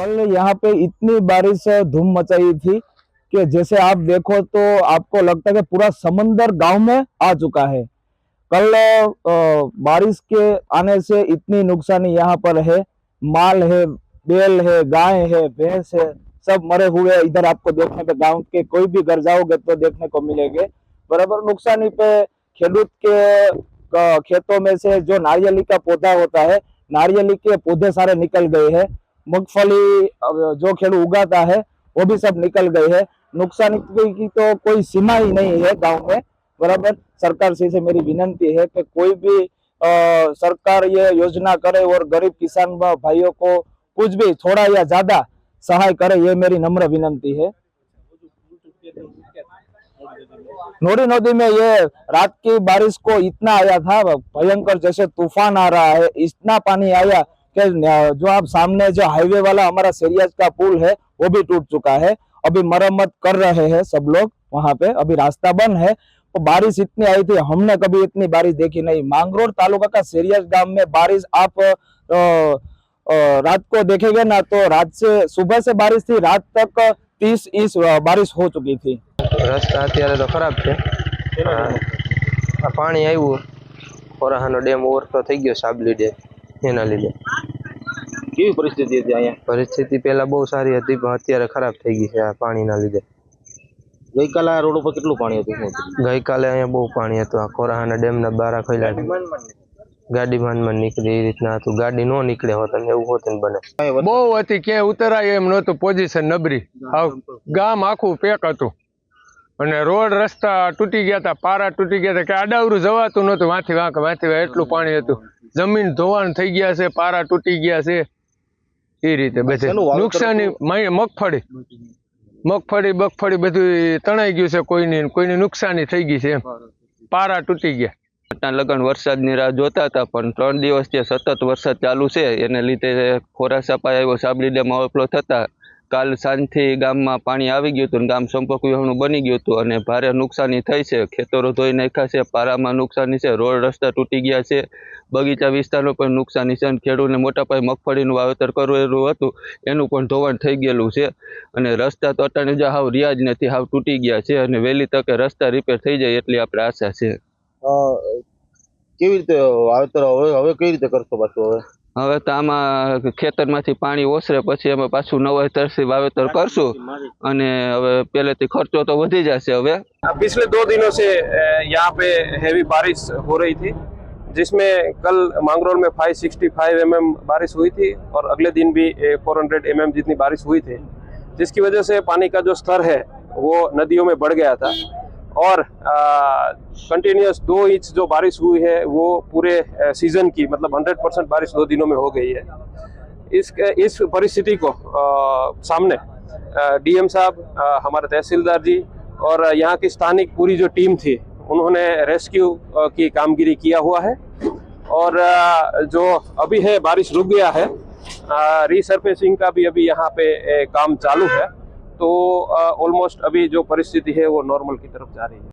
कल यहाँ पे इतनी बारिश धूम मचाई थी कि जैसे आप देखो तो आपको लगता है कि पूरा समंदर गांव में आ चुका है। कल बारिश के आने से इतनी नुकसानी यहाँ पर है। माल है, बैल है, गाय है, भैंस है, सब मरे हुए इधर आपको देखने पे गांव के कोई भी घर जाओगे तो देखने को मिलेंगे। बराबर नुकसानी पे खेडूत के खेतों में से जो नारियली का पौधा होता है, नारियली के पौधे सारे निकल गए हैं। मूंगफली जो खेडू उगाता है वो भी सब निकल गए हैं। नुकसान की तो कोई सीमा ही नहीं है गांव में। बराबर सरकार से मेरी विनंती है कि कोई भी सरकार ये योजना करे और गरीब किसान भाइयों को कुछ भी थोड़ा या ज्यादा सहाय करे, ये मेरी नम्र विनंती है। नोडी नदी में ये रात की बारिश को इतना आया था भयंकर, जैसे तूफान आ रहा है, इतना पानी आया कि जो आप सामने जो हाईवे वाला हमारा सेरियाज का पुल है वो भी टूट चुका है। अभी मरम्मत कर रहे हैं सब लोग वहां पे, अभी रास्ता बंद है। तो बारिश इतनी आई थी, हमने कभी इतनी बारिश देखी नहीं। मांगरोळ तालुका का सेरियाज गांव में बारिश आप रात को देखेंगे ना तो रात से सुबह से बारिश थी, रात तक 30 इंच बारिश हो चुकी थी। रस्ता अत्यारे तो खराब है। पानी आव्યું, ખોરાહાનો ડેમ ઓવરફ્લો થઈ ગયો, સાબલી ડેમ એના લીધે। કેવી પરિસ્થિતિ હતી અહીંયા? પરિસ્થિતિ પહેલા બહુ સારી હતી પણ અત્યારે ખરાબ થઈ ગઈ છે આ પાણીના લીધે। ગઈકાલે આ રોડ ઉપર કેટલું પાણી હતું? ગઈકાલે અહીંયા બહુ પાણી હતું। આ ખોરાહાના ડેમના બારા ખોલ્યા, ગાડી માંડ નીકળી, એ રીતના હતું। ગાડી નો નીકળે હોત અને એવું હોત ને બને। બહુ હતી, ક્યાંય ઉતરાય એમ નહોતું, પોઝિશન નબળી, ગામ આખું પેક હતું અને રોડ રસ્તા તૂટી ગયા હતા, પારા તૂટી ગયા હતા કે આડાવરું જવાતું નહોતું, વાંથી વાંક એટલું પાણી હતું। જમીન ધોવાણ થઈ ગયા છે, પારા તૂટી ગયા છે, એ રીતે બધે નુકસાની। મગફળી બધું તણાઈ ગયું છે, કોઈની નુકસાની થઈ ગઈ છે, એમ પારા તૂટી ગયા। લગન વરસાદની રાહ જોતા હતા પણ 3 દિવસથી સતત વરસાદ ચાલુ છે, એને લીધે ખોરાસાપા આવ્યો, સાબલી ડેમ ઓવરફ્લો થતા કાલ સાંજથી ગામમાં પાણી આવી ગયું હતું, ગામ સંપર્ક વિહોણું બની ગયું હતું અને ભારે નુકસાની થઈ છે। ખેતરો ધોઈ નાખ્યા છે, પારામાં નુકસાની છે, રોડ રસ્તા તૂટી ગયા છે, બગીચા વિસ્તારનો પણ નુકસાની છે અને ખેડૂતને મોટા પાયે મગફળીનું વાવેતર કરેલું હતું એનું પણ ધોવાણ થઈ ગયેલું છે અને રસ્તા તો અટાણે જ હાવ રહ્યા જ નથી, હાવ તૂટી ગયા છે અને વહેલી તકે રસ્તા રિપેર થઈ જાય એટલી આપણે આશા છે। કેવી રીતે વાવેતર હવે કઈ રીતે કરશો પાછું? હવે તો આમાં ખેતરમાંથી પાણી ઓસરે પછી અમે પાછું નવેસરથી વાવેતર કરશું અને હવે પહેલેથી ખર્ચો તો વધી જશે। હવે पिछले 2 दिनों से यहाँ पे हैवी बारिश हो रही थी, जिसमें कल मांगरोल में 565 mm बारिश हुई थी और अगले दिन भी 400 mm जितनी बारिश हुई थी, जिसकी वजह से पानी का जो स्तर है वो नदियों में बढ़ गया था और कंटिन्यूस 2 इंच जो बारिश हुई है वो पूरे सीजन की मतलब 100% बारिश 2 दिनों में हो गई है। इस परिस्थिति को सामने डीएम साहब, हमारे तहसीलदार जी और यहाँ की स्थानिक पूरी जो टीम थी उन्होंने रेस्क्यू की कामगिरी किया हुआ है और जो अभी है बारिश रुक गया है, रीसर्फेसिंग का भी अभी यहाँ पे काम चालू है। तो ऑलमोस्ट अभी जो परिस्थिति है वो नॉर्मल की तरफ जा रही है।